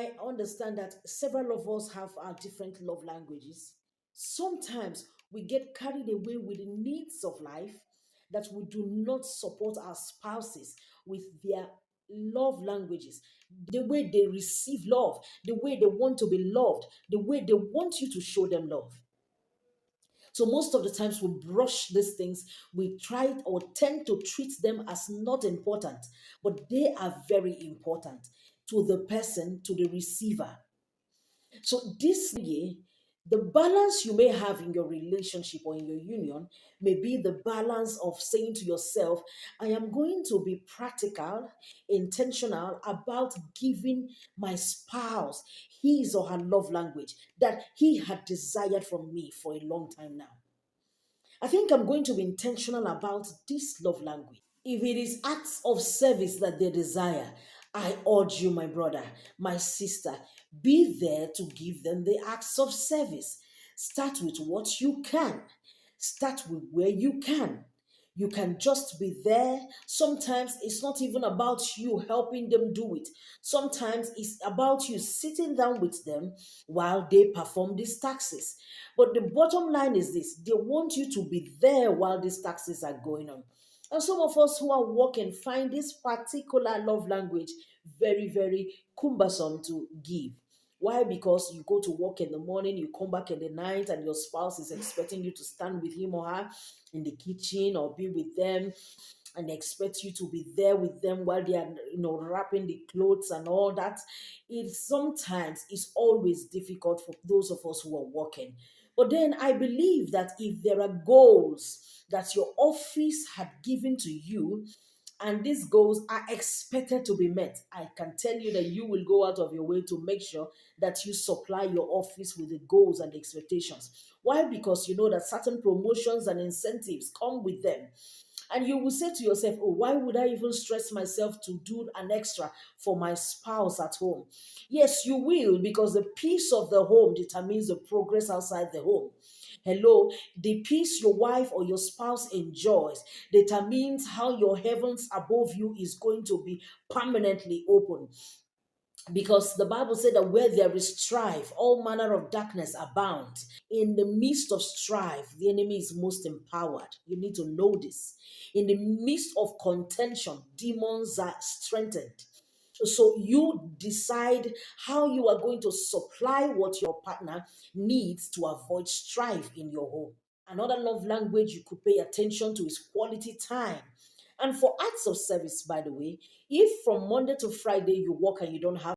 I understand that several of us have our different love languages. Sometimes we get carried away with the needs of life that we do not support our spouses with their love languages, the way they receive love, the way they want to be loved, the way they want you to show them love. So most of the times we brush these things, we try or tend to treat them as not important, but they are very important to the person, to the receiver. So this year, the balance you may have in your relationship or in your union may be the balance of saying to yourself, I am going to be practical, intentional about giving my spouse his or her love language that he had desired from me for a long time now. I think I'm going to be intentional about this love language. If it is acts of service that they desire, I urge you, my brother, my sister, be there to give them the acts of service. Start with what you can, start with where you can. You can just be there. Sometimes it's not even about you helping them do it. Sometimes it's about you sitting down with them while they perform these taxes. But the bottom line is this, they want you to be there while these taxes are going on. And some of us who are working find this particular love language very, very cumbersome to give. Why? Because you go to work in the morning, you come back in the night, and your spouse is expecting you to stand with him or her in the kitchen or be with them, and they expect you to be there with them while they are, wrapping the clothes and all that. It sometimes is always difficult for those of us who are working. But then I believe that if there are goals that your office had given to you, and these goals are expected to be met, I can tell you that you will go out of your way to make sure that you supply your office with the goals and the expectations. Why? Because you know that certain promotions and incentives come with them. And you will say to yourself, oh, why would I even stress myself to do an extra for my spouse at home? Yes, you will, because the peace of the home determines the progress outside the home. Hello, the peace your wife or your spouse enjoys determines how your heavens above you is going to be permanently open. Because the Bible said that where there is strife, all manner of darkness abound. In the midst of strife, the enemy is most empowered. You need to know this. In the midst of contention, demons are strengthened. So you decide how you are going to supply what your partner needs to avoid strife in your home. Another love language you could pay attention to is quality time. And for acts of service, by the way, if from Monday to Friday you work and you don't have